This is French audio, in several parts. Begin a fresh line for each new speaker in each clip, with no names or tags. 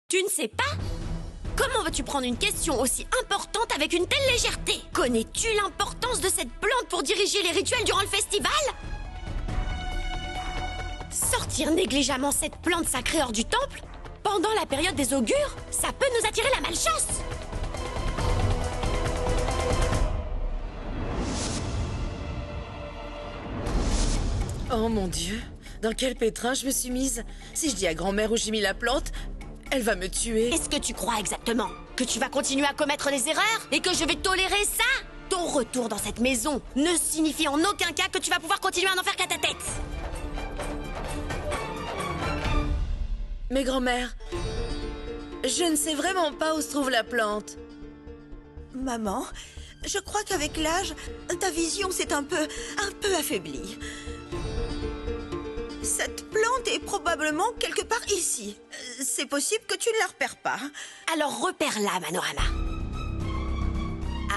Tu ne sais pas? Comment veux-tu prendre une question aussi importante avec une telle légèreté? Connais-tu l'importance de cette plante pour diriger les rituels durant le festival? Sortir négligemment cette plante sacrée hors du temple, pendant la période des augures, ça peut nous attirer la malchance.
Oh mon Dieu, dans quel pétrin je me suis mise? Si je dis à grand-mère où j'ai mis la plante, elle va me tuer.
Qu'est-ce que tu crois exactement? Que tu vas continuer à commettre des erreurs? Et que je vais tolérer ça? Ton retour dans cette maison ne signifie en aucun cas que tu vas pouvoir continuer à n'en faire qu'à ta tête.
Mais grand-mère, je ne sais vraiment pas où se trouve la plante.
Maman, je crois qu'avec l'âge, ta vision s'est un peu affaiblie. Cette plante est probablement quelque part ici. C'est possible que tu ne la repères pas.
Alors repère-la, Manorama.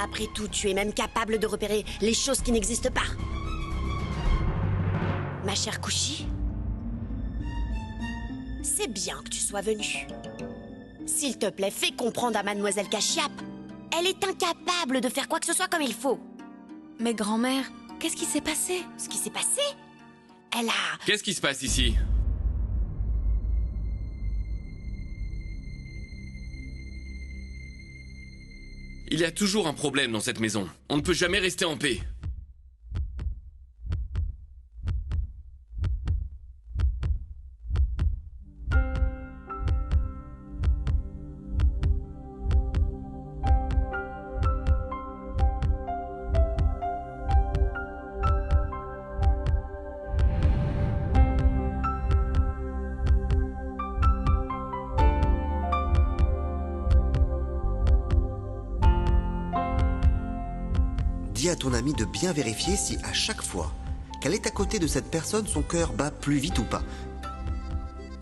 Après tout, tu es même capable de repérer les choses qui n'existent pas. Ma chère Kushi, c'est bien que tu sois venue. S'il te plaît, fais comprendre à Mademoiselle Kashiap. Elle est incapable de faire quoi que ce soit comme il faut.
Mais grand-mère, qu'est-ce qui s'est passé?
Ce qui s'est passé? Elle a...
Qu'est-ce qui se passe ici? Il y a toujours un problème dans cette maison. On ne peut jamais rester en paix.
Dis à ton ami de bien vérifier si à chaque fois qu'elle est à côté de cette personne, son cœur bat plus vite ou pas.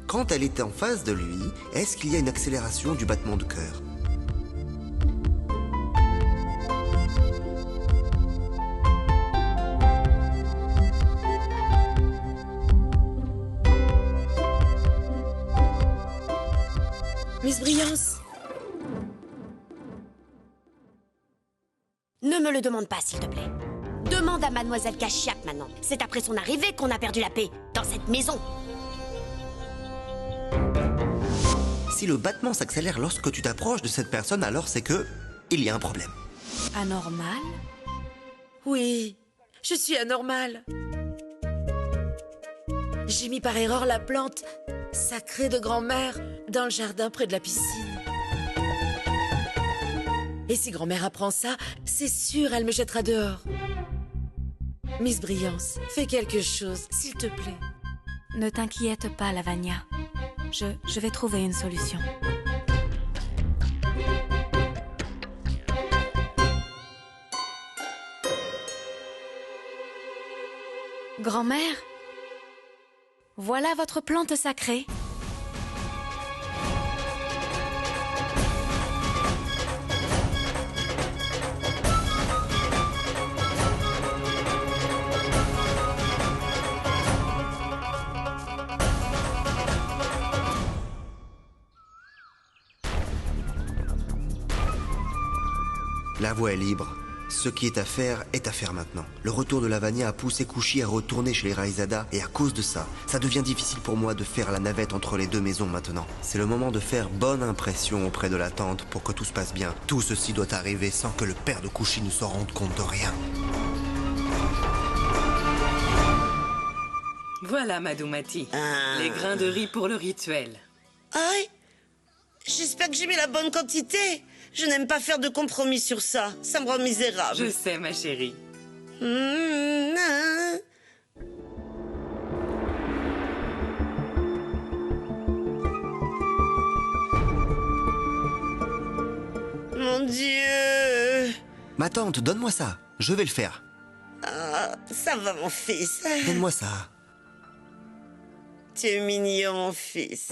Quand elle est en face de lui, est-ce qu'il y a une accélération du battement de cœur?
Miss Brillance,
Ne me le demande pas, s'il te plaît. Demande à Mademoiselle Kashiap maintenant. C'est après son arrivée qu'on a perdu la paix dans cette maison.
Si le battement s'accélère lorsque tu t'approches de cette personne, alors c'est que il y a un problème.
Anormal?
oui, je suis anormale. J'ai mis par erreur la plante sacrée de grand-mère dans le jardin près de la piscine. Et si grand-mère apprend ça, c'est sûr, elle me jettera dehors. Miss Brillance, fais quelque chose, s'il te plaît.
Ne t'inquiète pas, Lavagna. Je vais trouver une solution. Grand-mère, voilà votre plante sacrée.
La voie est libre. Ce qui est à faire maintenant. Le retour de Lavagna a poussé Kushi à retourner chez les Raizada et à cause de ça, ça devient difficile pour moi de faire la navette entre les deux maisons maintenant. C'est le moment de faire bonne impression auprès de la tante pour que tout se passe bien. Tout ceci doit arriver sans que le père de Kushi ne s'en rende compte de rien.
Voilà, Madoumati. Les grains de riz pour le rituel.
Aïe, j'espère que j'ai mis la bonne quantité. Je n'aime pas faire de compromis sur ça. Ça me rend misérable.
Je sais, ma chérie.
Mon Dieu.
Ma tante, donne-moi ça. Je vais le faire.
Ah, ça va, mon fils.
Donne-moi ça.
Tu es mignon, mon fils.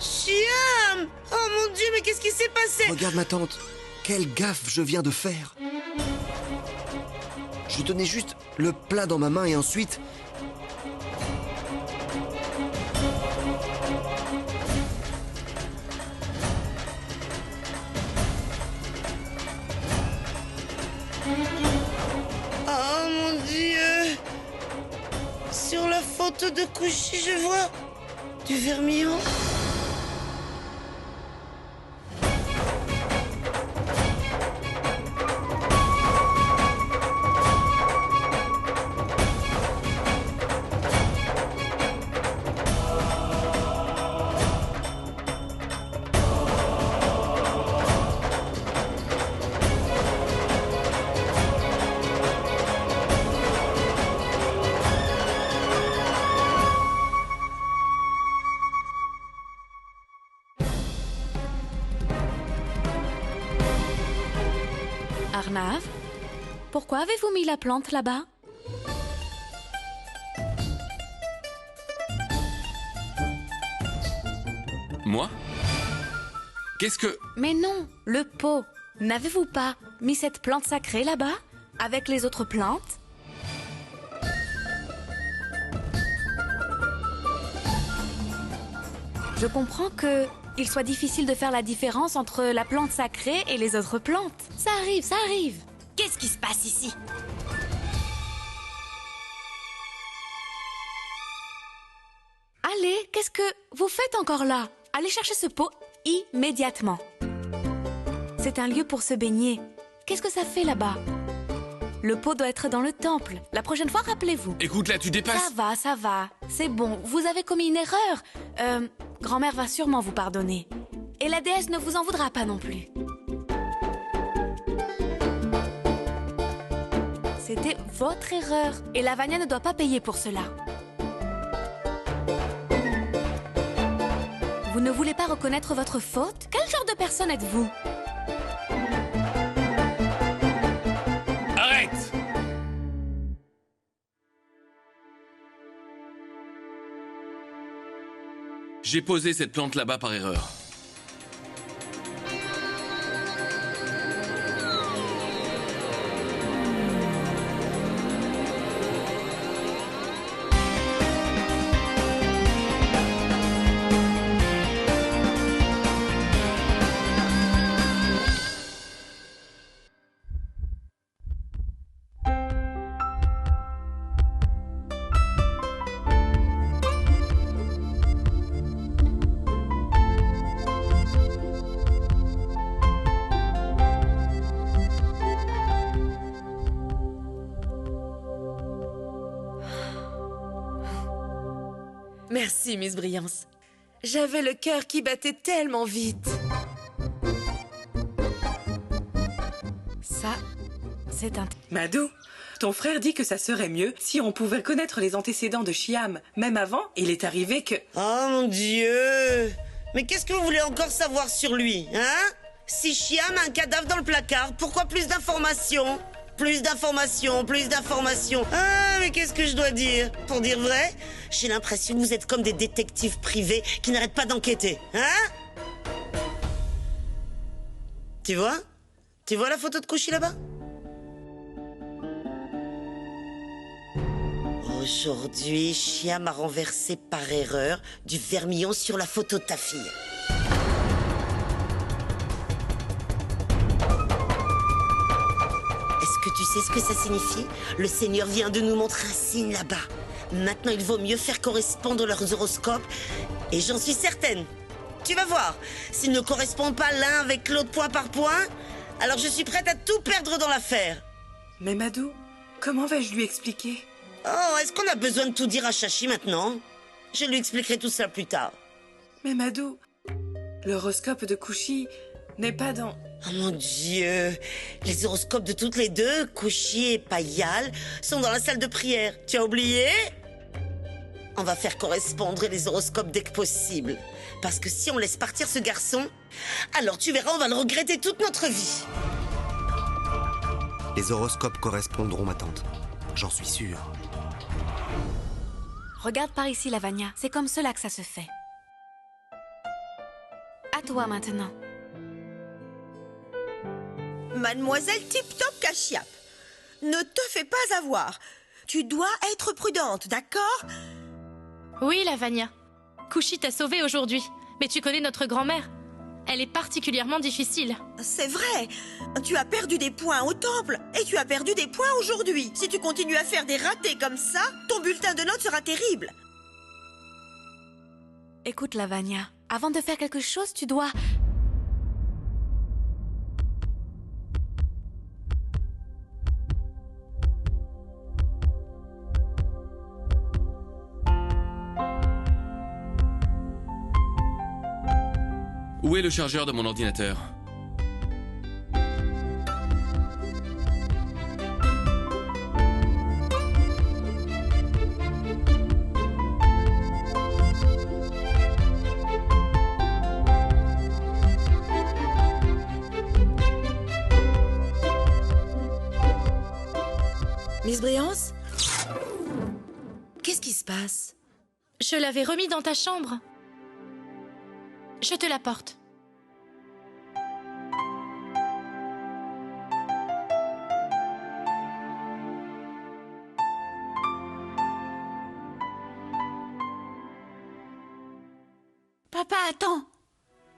Chiam! Oh mon Dieu, mais qu'est-ce qui s'est passé?
Regarde ma tante. Quelle gaffe je viens de faire. Je tenais juste le plat dans ma main et ensuite...
Oh mon Dieu! Sur la photo de coucher, je vois du vermillon.
Arnav, pourquoi avez-vous mis la plante là-bas?
Moi? Qu'est-ce que...
Mais non, le pot. N'avez-vous pas mis cette plante sacrée là-bas, avec les autres plantes? Je comprends que il soit difficile de faire la différence entre la plante sacrée et les autres plantes. Ça arrive, ça arrive.
Qu'est-ce qui se passe ici?
Allez, qu'est-ce que vous faites encore là? Allez chercher ce pot immédiatement. C'est un lieu pour se baigner. Qu'est-ce que ça fait là-bas? Le pot doit être dans le temple. La prochaine fois, rappelez-vous.
Écoute, là, tu dépasses...
Ça va. C'est bon, vous avez commis une erreur. Grand-mère va sûrement vous pardonner. Et la déesse ne vous en voudra pas non plus. C'était votre erreur. Et Lavagna ne doit pas payer pour cela. Vous ne voulez pas reconnaître votre faute? Quel genre de personne êtes-vous?
Arrête! J'ai posé cette plante là-bas par erreur.
Merci, Miss Brillance. J'avais le cœur qui battait tellement vite.
Ça, c'est un...
Madou, ton frère dit que ça serait mieux si on pouvait connaître les antécédents de Chiam. Même avant, il est arrivé que...
Oh mon Dieu! Mais qu'est-ce que vous voulez encore savoir sur lui, hein? Si Chiam a un cadavre dans le placard, pourquoi plus d'informations? Plus d'informations, plus d'informations. Ah, mais qu'est-ce que je dois dire? Pour dire vrai, j'ai l'impression que vous êtes comme des détectives privés qui n'arrêtent pas d'enquêter, hein? Tu vois? Tu vois la photo de Couchy là-bas? Aujourd'hui, Chiam a renversé par erreur du vermillon sur la photo de ta fille. sais ce que ça signifie? Le Seigneur vient de nous montrer un signe là-bas. Maintenant, il vaut mieux faire correspondre leurs horoscopes. Et j'en suis certaine. Tu vas voir. S'ils ne correspondent pas l'un avec l'autre point par point, alors je suis prête à tout perdre dans l'affaire.
Mais Madou, comment vais-je lui expliquer?
Oh, est-ce qu'on a besoin de tout dire à Chachi maintenant? Je lui expliquerai tout ça plus tard.
Mais Madou, l'horoscope de Kushi n'est pas dans...
Oh mon Dieu! Les horoscopes de toutes les deux, Kushi et Payal, sont dans la salle de prière. Tu as oublié? On va faire correspondre les horoscopes dès que possible. Parce que si on laisse partir ce garçon, alors tu verras, on va le regretter toute notre vie.
Les horoscopes correspondront, ma tante. J'en suis sûr.
Regarde par ici, Lavania. C'est comme cela que ça se fait. À toi maintenant.
Mademoiselle Tip Top Kashiap, ne te fais pas avoir. Tu dois être prudente, d'accord?
Oui, Lavania. Kushi t'a sauvée aujourd'hui. Mais tu connais notre grand-mère. Elle est particulièrement difficile.
C'est vrai. Tu as perdu des points au temple et tu as perdu des points aujourd'hui. Si tu continues à faire des ratés comme ça, ton bulletin de notes sera terrible.
Écoute, Lavania. Avant de faire quelque chose, tu dois...
Où est le chargeur de mon ordinateur?
Miss Briance? Qu'est-ce qui se passe?
Je l'avais remis dans ta chambre. Je te l'apporte.
Papa, attends.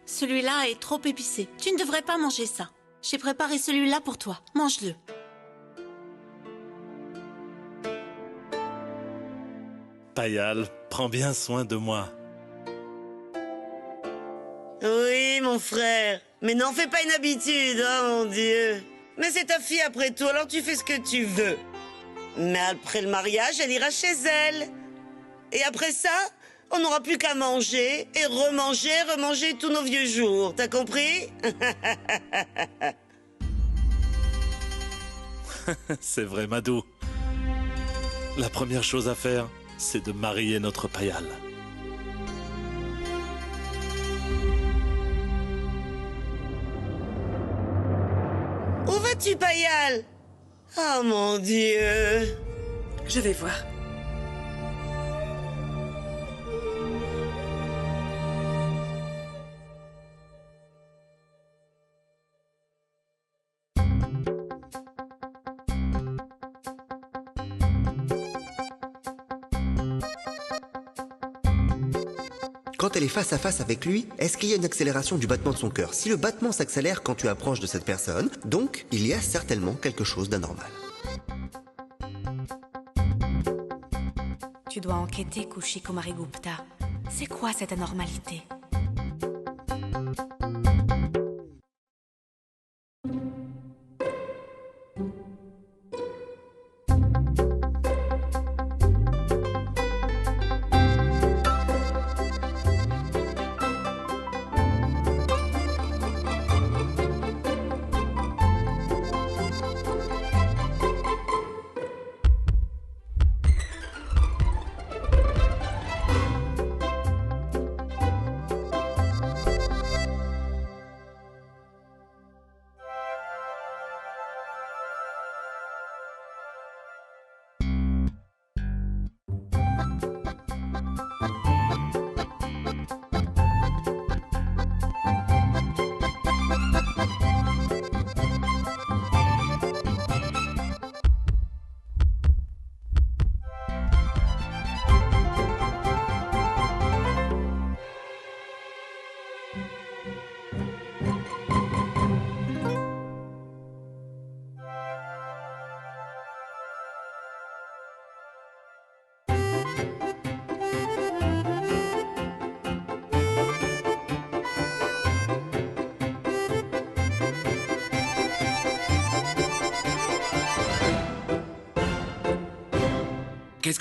Celui-là est trop épicé. Tu ne devrais pas manger ça. J'ai préparé celui-là pour toi. Mange-le.
Payal, prends bien soin de moi.
Oui, mon frère. Mais n'en fais pas une habitude, oh mon Dieu. Mais c'est ta fille après tout, alors tu fais ce que tu veux. Mais après le mariage, elle ira chez elle. Et après ça, on n'aura plus qu'à manger et remanger tous nos vieux jours. T'as compris?
C'est vrai, Madou. La première chose à faire, c'est de marier notre Payal.
Où vas-tu, Payal? Oh mon Dieu.
Je vais voir.
Quand elle est face à face avec lui, est-ce qu'il y a une accélération du battement de son cœur? Si le battement s'accélère quand tu approches de cette personne, donc il y a certainement quelque chose d'anormal.
Tu dois enquêter, Kushi Kumarigupta. C'est quoi cette anormalité?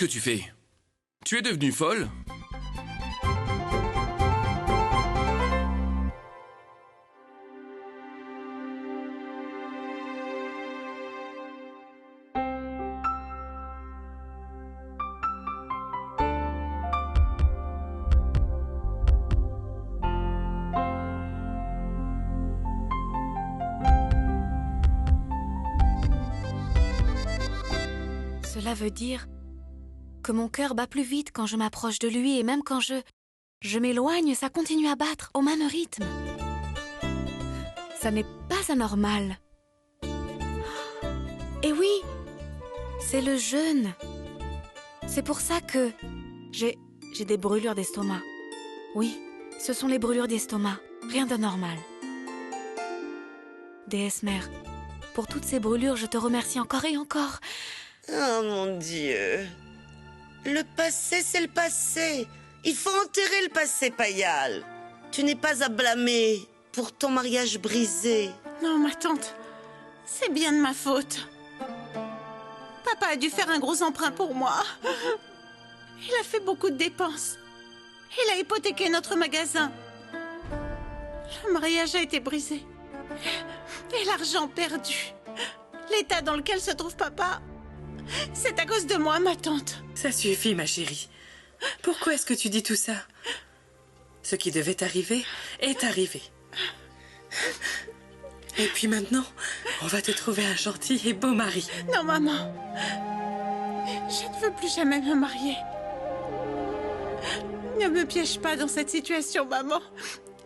que tu fais? Tu es devenue folle?
Cela veut dire que mon cœur bat plus vite quand je m'approche de lui et même quand je m'éloigne, ça continue à battre au même rythme. Ça n'est pas anormal. Et oui, c'est le jeûne. C'est pour ça que j'ai des brûlures d'estomac. Oui, ce sont les brûlures d'estomac, rien de normal. Déesse mère, pour toutes ces brûlures, je te remercie encore et encore.
Oh mon Dieu. Le passé, c'est le passé. Il faut enterrer le passé, Payal. Tu n'es pas à blâmer pour ton mariage brisé.
Non, ma tante, c'est bien de ma faute. Papa a dû faire un gros emprunt pour moi. Il a fait beaucoup de dépenses. Il a hypothéqué notre magasin. Le mariage a été brisé. Et l'argent perdu. L'état dans lequel se trouve papa, c'est à cause de moi, ma tante.
Ça suffit, ma chérie. Pourquoi est-ce que tu dis tout ça? Ce qui devait arriver est arrivé. Et puis maintenant, on va te trouver un gentil et beau mari.
Non, maman. Je ne veux plus jamais me marier. Ne me piège pas dans cette situation, maman.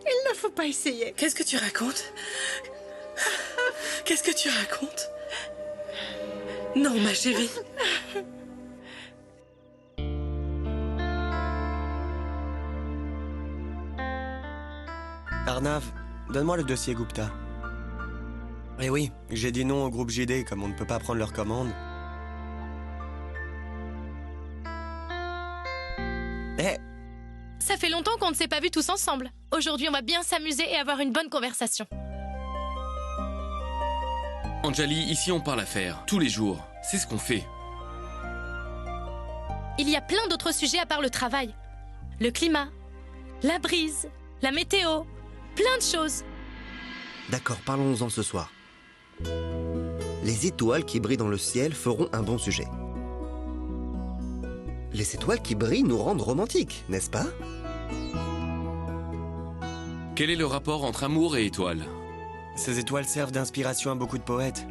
Il ne faut pas essayer.
Qu'est-ce que tu racontes? Qu'est-ce que tu racontes? Non, ma chérie.
Arnav, donne-moi le dossier Gupta. Eh oui, j'ai dit non au groupe JD comme on ne peut pas prendre leur commande. Eh,
Ça fait longtemps qu'on ne s'est pas vus tous ensemble. Aujourd'hui, on va bien s'amuser et avoir une bonne conversation.
Anjali, ici on parle affaires, tous les jours. C'est ce qu'on fait.
Il y a plein d'autres sujets à part le travail. Le climat, la brise, la météo, plein de choses.
D'accord, parlons-en ce soir. Les étoiles qui brillent dans le ciel feront un bon sujet. Les étoiles qui brillent nous rendent romantiques, n'est-ce pas?
Quel est le rapport entre amour et étoiles?
ces étoiles servent d'inspiration à beaucoup de poètes.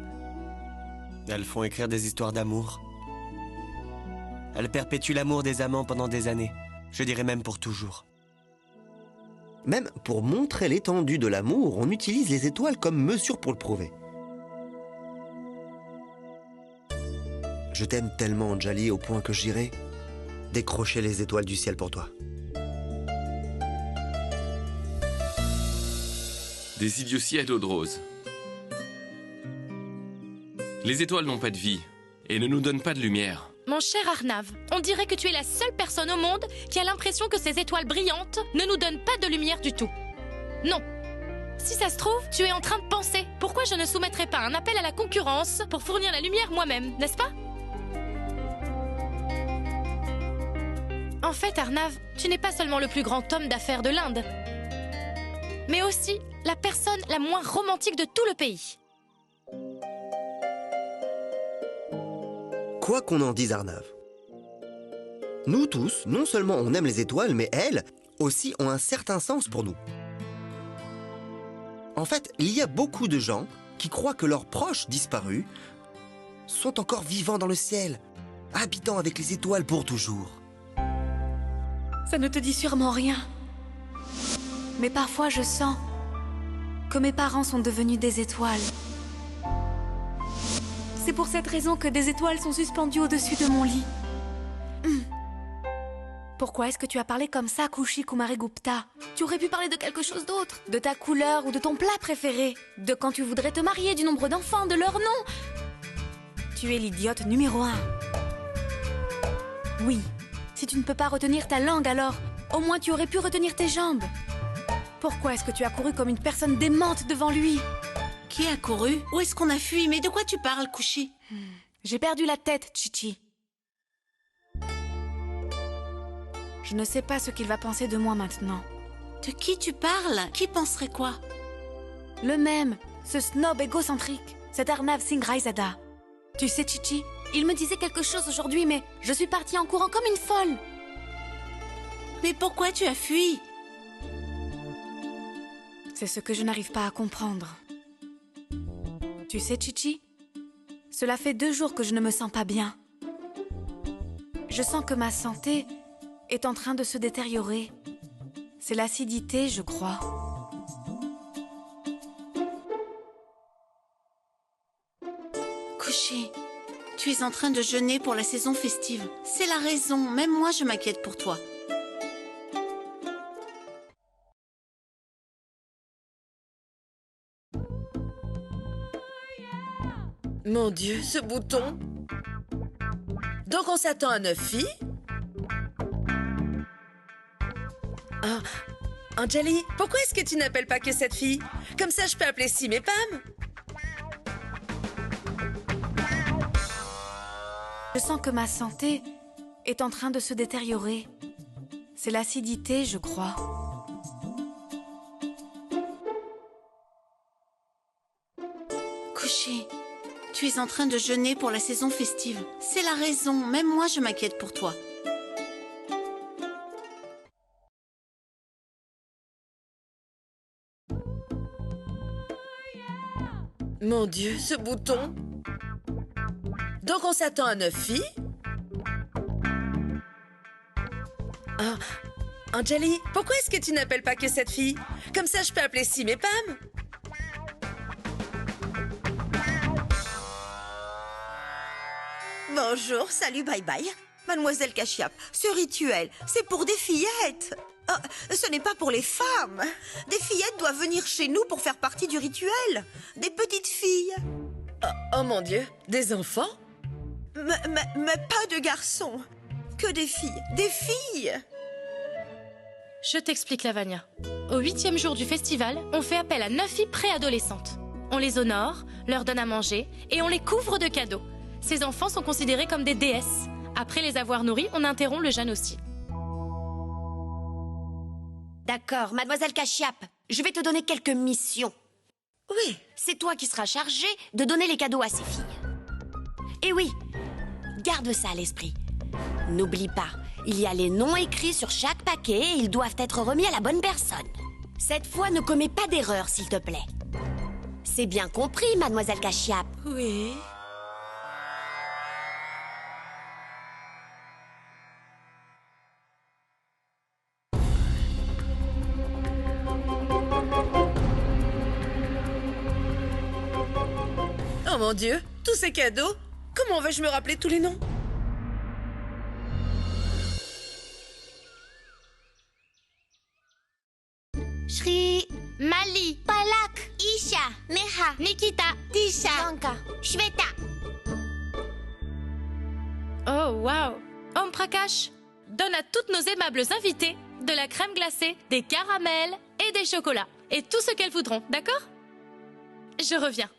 Elles font écrire des histoires d'amour. Elles perpétuent l'amour des amants pendant des années. Je dirais même pour toujours.
Même pour montrer l'étendue de l'amour, on utilise les étoiles comme mesure pour le prouver. Je t'aime tellement, Anjali, au point que j'irai décrocher les étoiles du ciel pour toi.
Des idioties à dos de rose. Les étoiles n'ont pas de vie et ne nous donnent pas de lumière.
Mon cher Arnav, on dirait que tu es la seule personne au monde qui a l'impression que ces étoiles brillantes ne nous donnent pas de lumière du tout. Non. Si ça se trouve, tu es en train de penser pourquoi je ne soumettrais pas un appel à la concurrence pour fournir la lumière moi-même, n'est-ce pas? En fait, Arnav, tu n'es pas seulement le plus grand homme d'affaires de l'Inde, mais aussi la personne la moins romantique de tout le pays.
Quoi qu'on en dise, Arnav, nous tous, non seulement on aime les étoiles, mais elles aussi ont un certain sens pour nous. En fait, il y a beaucoup de gens qui croient que leurs proches disparus sont encore vivants dans le ciel, habitant avec les étoiles pour toujours.
Ça ne te dit sûrement rien. Mais parfois je sens que mes parents sont devenus des étoiles. C'est pour cette raison que des étoiles sont suspendues au-dessus de mon lit. Pourquoi est-ce que tu as parlé comme ça, Kushi Kumarigupta? Tu aurais pu parler de quelque chose d'autre. De ta couleur ou de ton plat préféré. De quand tu voudrais te marier, du nombre d'enfants, de leur nom. Tu es l'idiote numéro 1. Oui, si tu ne peux pas retenir ta langue, alors au moins tu aurais pu retenir tes jambes. Pourquoi est-ce que tu as couru comme une personne démente devant lui?
Qui a couru? Où est-ce qu'on a fui? Mais de quoi tu parles, Kushi?
J'ai perdu la tête, Chichi. Je ne sais pas ce qu'il va penser de moi maintenant.
De qui tu parles? Qui penserait quoi?
Le même, ce snob égocentrique, cet Arnav Singh Raizada. Tu sais, Chichi, il me disait quelque chose aujourd'hui, mais je suis partie en courant comme une folle.
Mais pourquoi tu as fui?
C'est ce que je n'arrive pas à comprendre. Tu sais, Chichi, cela fait 2 jours que je ne me sens pas bien. Je sens que ma santé est en train de se détériorer. C'est l'acidité, je crois.
Kushi, tu es en train de jeûner pour la saison festive. C'est la raison, même moi je m'inquiète pour toi.
Mon Dieu, ce bouton. Donc on s'attend à 9 filles? Ah, Anjali, pourquoi est-ce que tu n'appelles pas que cette fille? Comme ça, je peux appeler Sim et Pam.
Je sens que ma santé est en train de se détériorer. C'est l'acidité, je crois.
Kushi, tu es en train de jeûner pour la saison festive. C'est la raison, même moi je m'inquiète pour toi.
Mon Dieu, ce bouton. Donc on s'attend à 9 filles? Ah, Anjali, pourquoi est-ce que tu n'appelles pas que cette fille? Comme ça, je peux appeler Sim et Pam.
Bonjour, salut, bye bye. Mademoiselle Kashyap, ce rituel, c'est pour des fillettes. Oh, ce n'est pas pour les femmes. Des fillettes doivent venir chez nous pour faire partie du rituel. Des petites filles.
Oh mon Dieu, des enfants?
Mais pas de garçons. Que des filles. Des filles.
Je t'explique, Lavania. Au 8e jour du festival, on fait appel à 9 filles préadolescentes. On les honore, leur donne à manger et on les couvre de cadeaux. Ces enfants sont considérés comme des déesses. Après les avoir nourris, on interrompt le jeûne aussi.
D'accord, Mademoiselle Kashyap, je vais te donner quelques missions.
Oui.
C'est toi qui seras chargée de donner les cadeaux à ces filles. Et oui, garde ça à l'esprit. N'oublie pas, il y a les noms écrits sur chaque paquet et ils doivent être remis à la bonne personne. Cette fois, ne commets pas d'erreur, s'il te plaît. C'est bien compris, Mademoiselle Kashyap.
Oui. Oh mon Dieu, tous ces cadeaux? Comment vais-je me rappeler tous les noms?
Shri,
Mali,
Palak, Isha, Neha,
Nikita,
Tisha, Lanka, Shweta.
Oh, waouh! Om Prakash, donne à toutes nos aimables invitées de la crème glacée, des caramels et des chocolats. Et tout ce qu'elles voudront, d'accord? Je reviens.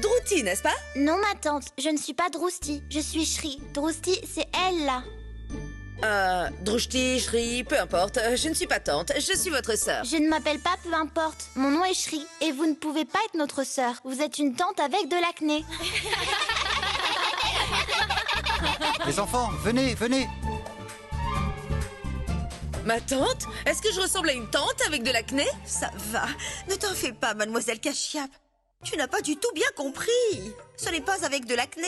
Drouti, n'est-ce pas?
Non, ma tante, je ne suis pas Drousti, je suis Shri. Drousti, c'est elle, là.
Drouchti, Shri, peu importe, je ne suis pas tante, je suis votre sœur.
Je ne m'appelle pas peu importe, mon nom est Shri, et vous ne pouvez pas être notre sœur. Vous êtes une tante avec de l'acné.
Les enfants, venez, venez.
Ma tante? Est-ce que je ressemble à une tante avec de l'acné?
Ça va. Ne t'en fais pas, Mademoiselle Kashyap. Tu n'as pas du tout bien compris. Ce n'est pas avec de l'acné.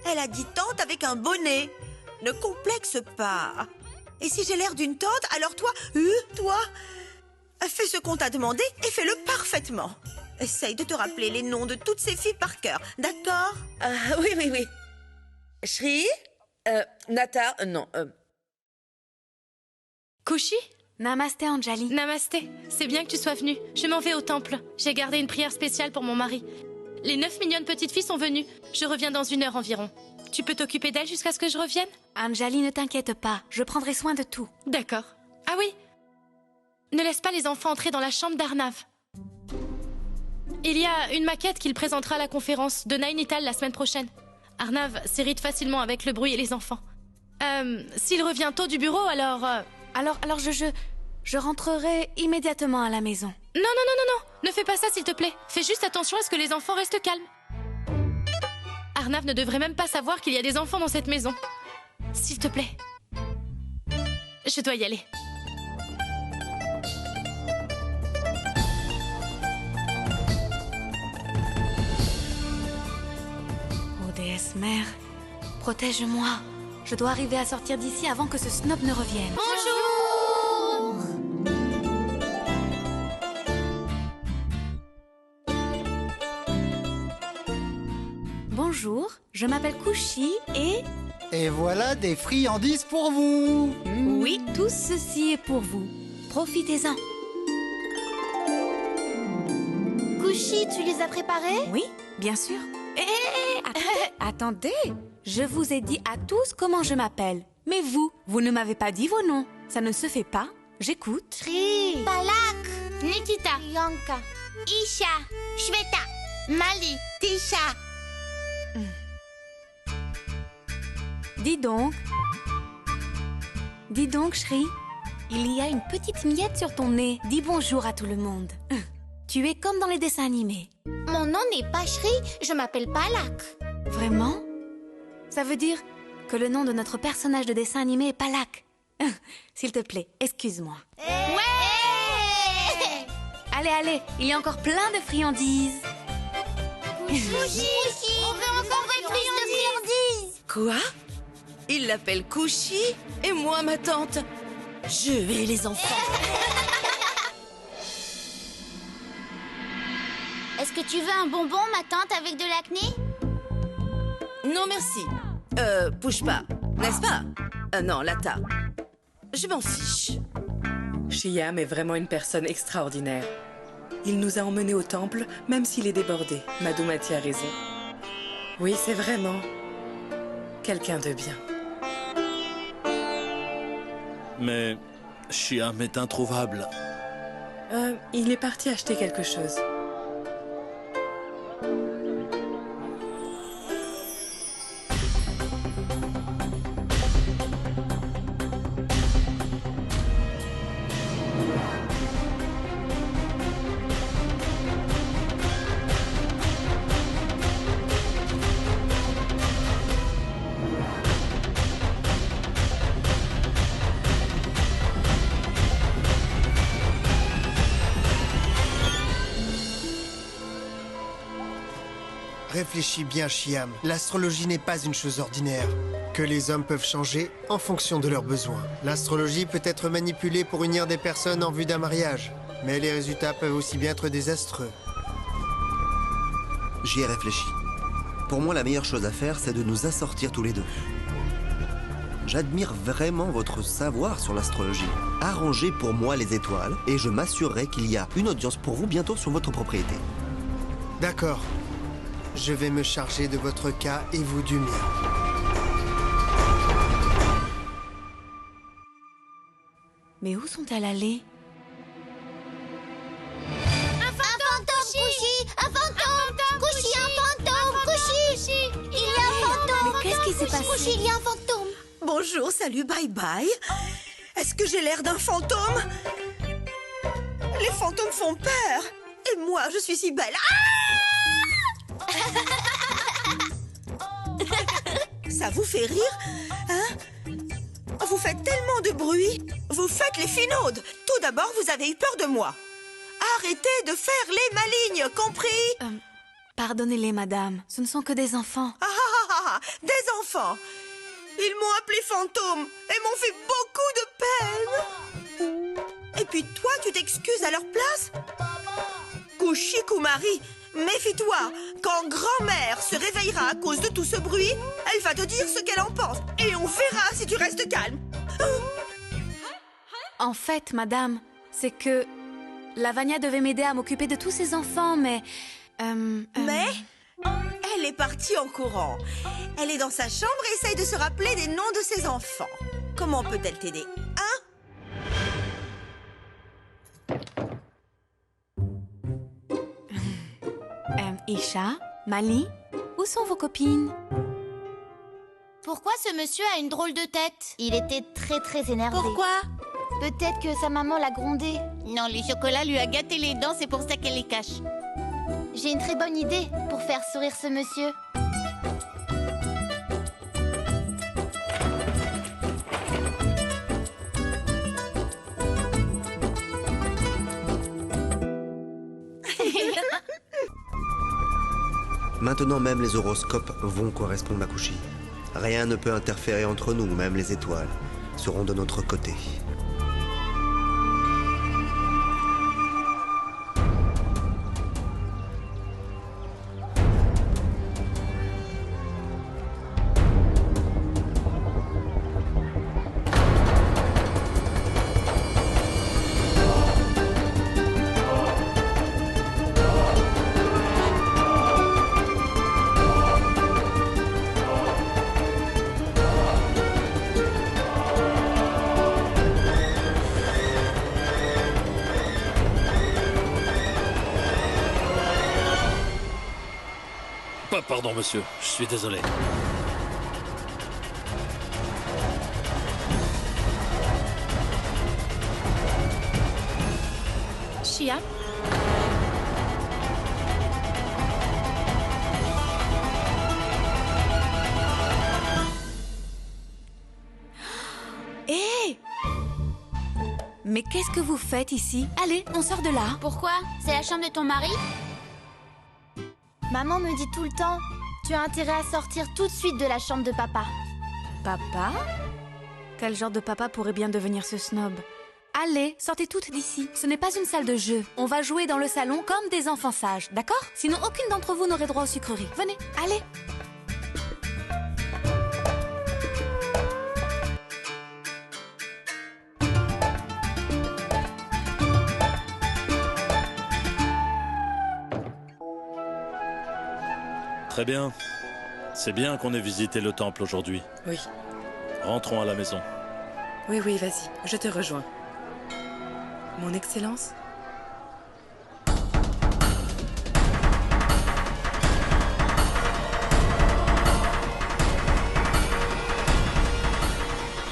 Elle a dit tante avec un bonnet. Ne complexe pas. Et si j'ai l'air d'une tante, alors toi, fais ce qu'on t'a demandé et fais-le parfaitement. Essaye de te rappeler les noms de toutes ces filles par cœur, d'accord?
Oui. Shri, Nata, non.
Kushi?
Namasté, Anjali.
Namasté, c'est bien que tu sois venue. Je m'en vais au temple. J'ai gardé une prière spéciale pour mon mari. Les 9 mignonnes petites filles sont venues. Je reviens dans 1 heure environ. Tu peux t'occuper d'elles jusqu'à ce que je revienne?
Anjali, ne t'inquiète pas. Je prendrai soin de tout.
D'accord. Ah oui. Ne laisse pas les enfants entrer dans la chambre d'Arnav. Il y a une maquette qu'il présentera à la conférence de Nainital la semaine prochaine. Arnav s'irrite facilement avec le bruit et les enfants. S'il revient tôt du bureau, alors...
Alors je rentrerai immédiatement à la maison.
Non, ne fais pas ça s'il te plaît. Fais juste attention à ce que les enfants restent calmes. Arnav ne devrait même pas savoir qu'il y a des enfants dans cette maison. S'il te plaît. Je dois y aller.
Oh déesse mère, protège-moi. Je dois arriver à sortir d'ici avant que ce snob ne revienne.
Bonjour!
Bonjour, je m'appelle Kushi et...
Et voilà des friandises pour vous.
Oui, tout ceci est pour vous. Profitez-en.
Kushi, tu les as préparés?
Oui, bien sûr. Attendez. Je vous ai dit à tous comment je m'appelle. Mais vous ne m'avez pas dit vos noms. Ça ne se fait pas. J'écoute.
Shri, Palak,
Nikita,
Priyanka, Isha, Shweta, Mali, Tisha.
Dis donc, Shri, il y a une petite miette sur ton nez. Dis bonjour à tout le monde. Tu es comme dans les dessins animés.
Mon nom n'est pas Shri, je m'appelle Palak.
Vraiment? Ça veut dire que le nom de notre personnage de dessin animé est Palak. S'il te plaît, excuse-moi.
Ouais!
Allez, il y a encore plein de friandises.
Kushi, on veut encore plus de friandises.
Quoi? Il l'appelle Kushi et moi ma tante. Je vais les enfants.
Est-ce que tu veux un bonbon, ma tante, avec de l'acné?
Non merci. Bouge pas, n'est-ce pas? Non, Lata. Je m'en fiche.
Shyam est vraiment une personne extraordinaire. Il nous a emmenés au temple, même s'il est débordé. Madhumati a raison. Oui, c'est vraiment quelqu'un de bien.
Mais Shyam est introuvable.
Il est parti acheter quelque chose.
Réfléchis bien, Shyam. L'astrologie n'est pas une chose ordinaire. Que les hommes peuvent changer en fonction de leurs besoins. L'astrologie peut être manipulée pour unir des personnes en vue d'un mariage. Mais les résultats peuvent aussi bien être désastreux.
J'y ai réfléchi. Pour moi, la meilleure chose à faire, c'est de nous assortir tous les deux. J'admire vraiment votre savoir sur l'astrologie. Arrangez pour moi les étoiles et je m'assurerai qu'il y a une audience pour vous bientôt sur votre propriété.
D'accord. Je vais me charger de votre cas et vous du mien.
Mais où sont-elles allées?
Un fantôme, Kushi! Un fantôme! Kushi, un fantôme! Kushi! Il y a un fantôme!
Mais qu'est-ce qui s'est passé?
Kushi, il y a un fantôme!
Bonjour, salut, bye bye. Est-ce que j'ai l'air d'un fantôme? Les fantômes font peur. Et moi, je suis si belle. Ça vous fait rire, hein? Vous faites tellement de bruit. Vous faites les finaudes. Tout d'abord, vous avez eu peur de moi. Arrêtez de faire les malignes, compris?
Pardonnez-les, madame. Ce ne sont que des enfants.
Des enfants. Ils m'ont appelé fantôme et m'ont fait beaucoup de peine. Et puis toi, tu t'excuses à leur place? Kushi Kumari, méfie-toi. Quand grand-mère se réveillera à cause de tout ce bruit, elle va te dire ce qu'elle en pense. Et on verra si tu restes calme.
En fait, madame, c'est que Lavanya devait m'aider à m'occuper de tous ces enfants, mais...
Mais elle est partie en courant. Elle est dans sa chambre et essaye de se rappeler des noms de ses enfants. Comment peut-elle t'aider, hein?
Isha, Mali, où sont vos copines?
Pourquoi ce monsieur a une drôle de tête? Il était très énervé.
Pourquoi?
Peut-être que sa maman l'a grondé.
Non, le chocolat lui a gâté les dents, c'est pour ça qu'elle les cache.
J'ai une très bonne idée pour faire sourire ce monsieur.
Maintenant même les horoscopes vont correspondre à Kushi. Rien ne peut interférer entre nous, même les étoiles seront de notre côté.
Pardon, monsieur, je suis désolé.
Chia?
Hé! Mais qu'est-ce que vous faites ici? Allez, on sort de là.
Pourquoi? C'est la chambre de ton mari? Maman me dit tout le temps, tu as intérêt à sortir tout de suite de la chambre de papa.
Papa? Quel genre de papa pourrait bien devenir ce snob? Allez, sortez toutes d'ici. Ce n'est pas une salle de jeu. On va jouer dans le salon comme des enfants sages, d'accord? Sinon, aucune d'entre vous n'aurait droit aux sucreries. Venez, allez.
Très bien. C'est bien qu'on ait visité le temple aujourd'hui.
Oui.
Rentrons à la maison.
Oui, vas-y, je te rejoins. Mon Excellence?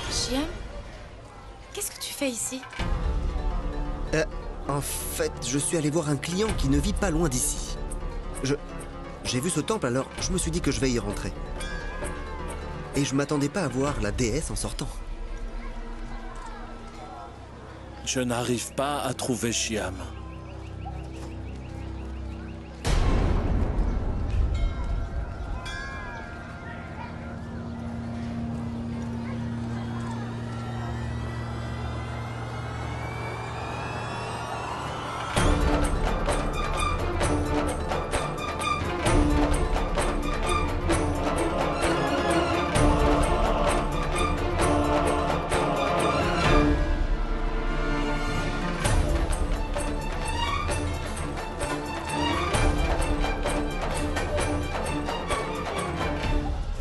Chia? Qu'est-ce que tu fais ici?
En fait, je suis allé voir un client qui ne vit pas loin d'ici. J'ai vu ce temple, alors je me suis dit que je vais y rentrer. Et je m'attendais pas à voir la déesse en sortant.
Je n'arrive pas à trouver Shyam.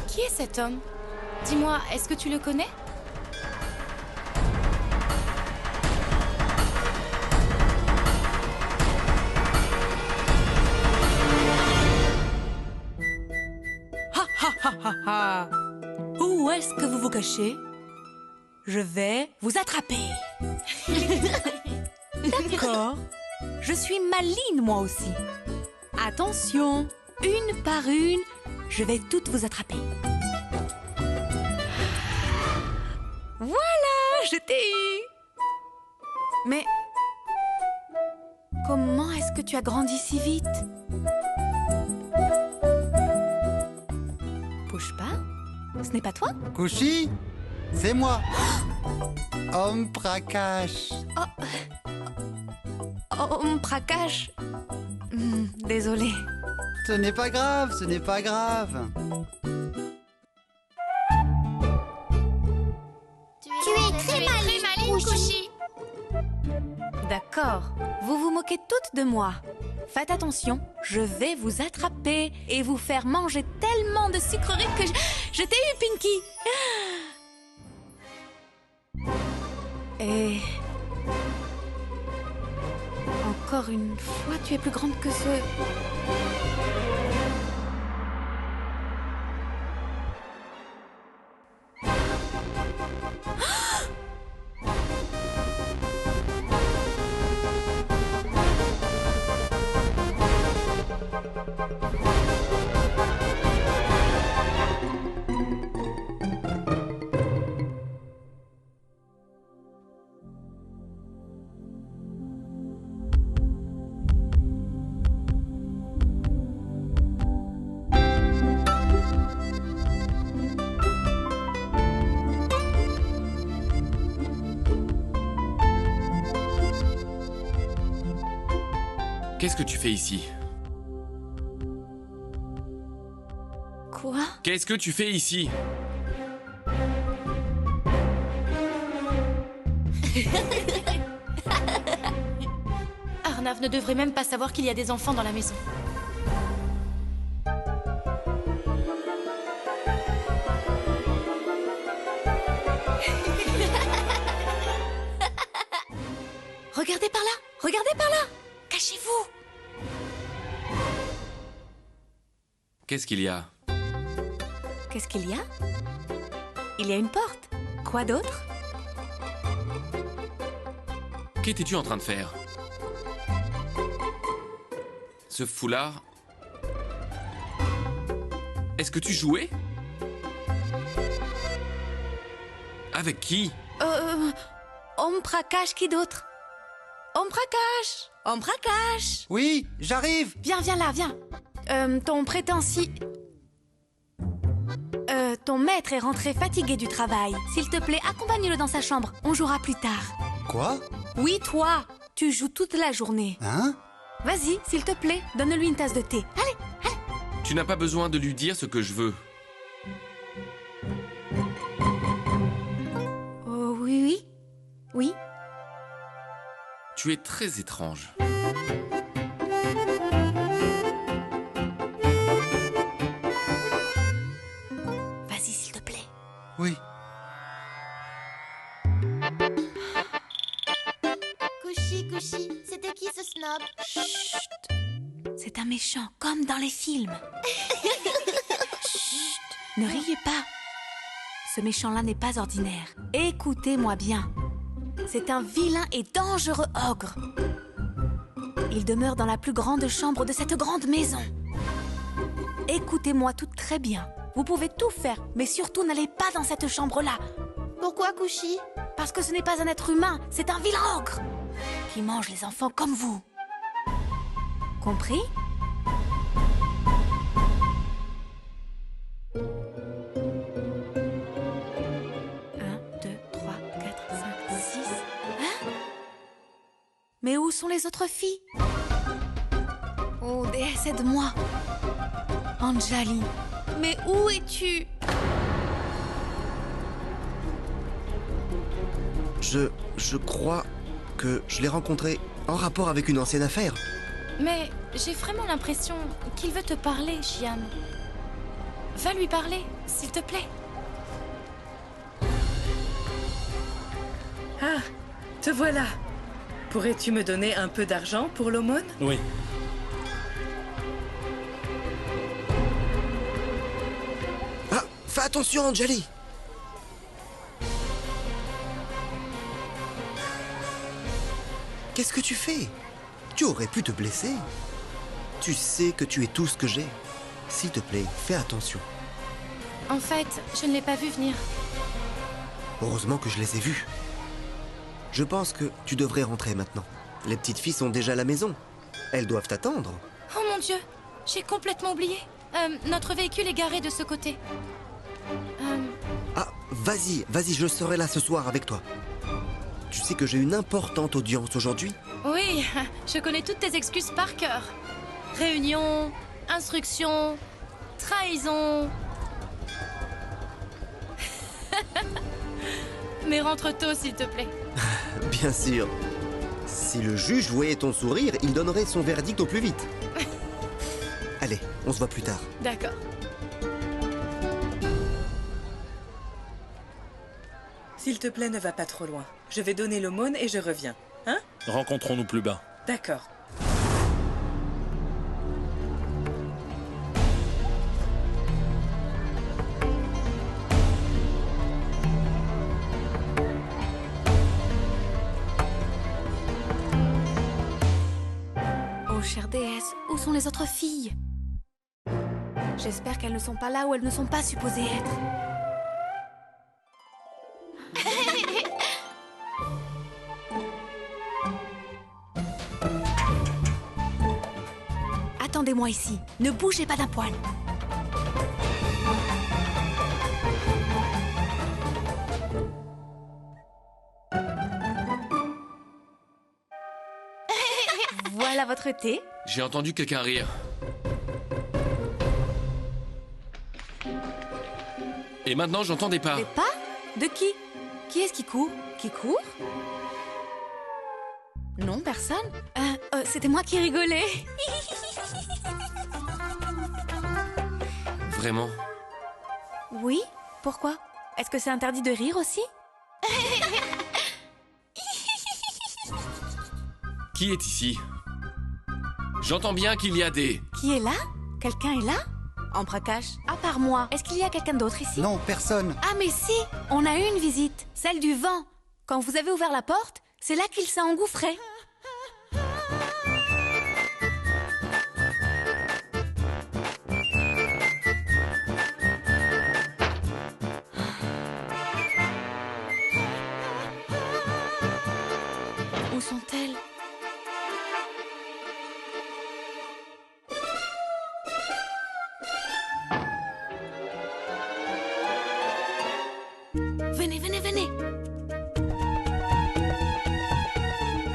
Qui est cet homme? Dis-moi, est-ce que tu le connais?
Où est-ce que vous vous cachez? Je vais vous attraper. D'accord. Je suis maline, moi aussi. Attention, une par une, je vais toutes vous attraper. Voilà, je t'ai eu. Mais comment est-ce que tu as grandi si vite? Bouge pas. Ce n'est pas toi?
Kushi, c'est moi. Om Prakash.
Om Prakash. Désolée.
Ce n'est pas grave, ce n'est pas grave.
Tu es très maligne, Kushi.
D'accord. Vous vous moquez toutes de moi. Faites attention, je vais vous attraper et vous faire manger tellement de sucreries que je t'ai eu, Pinky. Et Encore une fois, tu es plus grande que ce...
Qu'est-ce que tu fais ici?
Quoi?
Qu'est-ce que tu fais ici?
Arnav ne devrait même pas savoir qu'il y a des enfants dans la maison.
Regardez par là! Regardez par là! Cachez-vous!
Qu'est-ce qu'il y a?
Qu'est-ce qu'il y a? Il y a une porte. Quoi d'autre?
Qu'étais-tu en train de faire? Ce foulard... Est-ce que tu jouais? Avec qui?
Om Prakash, qui d'autre? Om Prakash! Om Prakash!
Oui, j'arrive.
Viens, viens là, viens. Ton prétentieux... ton maître est rentré fatigué du travail. S'il te plaît, accompagne-le dans sa chambre. On jouera plus tard.
Quoi?
Oui, toi. Tu joues toute la journée.
Hein?
Vas-y, s'il te plaît, donne-lui une tasse de thé. Allez, allez.
Tu n'as pas besoin de lui dire ce que je veux.
Oh, oui, oui. Oui.
Tu es très étrange.
Vas-y, s'il te plaît.
Oui.
Couchi, couchi, c'était qui ce snob?
Chut. C'est un méchant, comme dans les films. Chut. Ne riez pas. Ce méchant-là n'est pas ordinaire. Écoutez-moi bien. C'est un vilain et dangereux ogre. Il demeure dans la plus grande chambre de cette grande maison. Écoutez-moi tout très bien. Vous pouvez tout faire, mais surtout n'allez pas dans cette chambre-là.
Pourquoi, Couchi?
Parce que ce n'est pas un être humain, c'est un vilain ogre qui mange les enfants comme vous. Compris? Mais où sont les autres filles? Oh, déesse, aide-moi. Anjali, mais où es-tu?
Je crois que je l'ai rencontré en rapport avec une ancienne affaire.
Mais j'ai vraiment l'impression qu'il veut te parler, Shyam. Va lui parler, s'il te plaît.
Ah, te voilà. Pourrais-tu me donner un peu d'argent pour l'aumône?
Oui.
Ah, fais attention, Anjali. Qu'est-ce que tu fais? Tu aurais pu te blesser. Tu sais que tu es tout ce que j'ai. S'il te plaît, fais attention.
En fait, je ne l'ai pas vu venir.
Heureusement que je les ai vus. Je pense que tu devrais rentrer maintenant. Les petites filles sont déjà à la maison. Elles doivent t'attendre.
Oh mon Dieu, j'ai complètement oublié. Notre véhicule est garé de ce côté.
Ah, vas-y, je serai là ce soir avec toi. Tu sais que j'ai une importante audience aujourd'hui?
Oui, je connais toutes tes excuses par cœur. Réunion, instruction, trahison. Mais rentre tôt, s'il te plaît.
Bien sûr. Si le juge voyait ton sourire, il donnerait son verdict au plus vite. Allez, on se voit plus tard.
D'accord.
S'il te plaît, ne va pas trop loin. Je vais donner l'aumône et je reviens. Hein?
Rencontrons-nous plus bas.
D'accord.
sont les autres filles? J'espère qu'elles ne sont pas là où elles ne sont pas supposées être. Attendez-moi ici. Ne bougez pas d'un poil. Voilà votre thé.
J'ai entendu quelqu'un rire. Et maintenant, j'entends des pas.
Des pas? De qui? Qui est-ce qui court? Qui court? Non, personne. C'était moi qui rigolais.
Vraiment?
Oui? Pourquoi? Est-ce que c'est interdit de rire aussi?
Qui est ici? J'entends bien qu'il y a des...
Qui est là? Quelqu'un est là? En Prakash? À part moi, est-ce qu'il y a quelqu'un d'autre ici?
Non, personne.
Ah mais si! On a eu une visite, celle du vent. Quand vous avez ouvert la porte, c'est là qu'il s'est engouffré. Où sont-elles? Venez, venez, venez.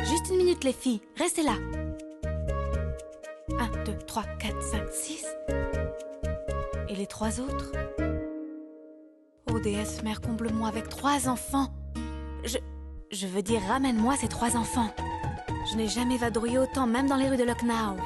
Juste une minute, les filles. Restez là. 1, 2, 3, 4, 5, 6. Et les 3 autres? Oh, déesse mère, comble-moi avec 3 enfants. Je veux dire, ramène-moi ces 3 enfants. Je n'ai jamais vadrouillé autant, même dans les rues de Lucknow.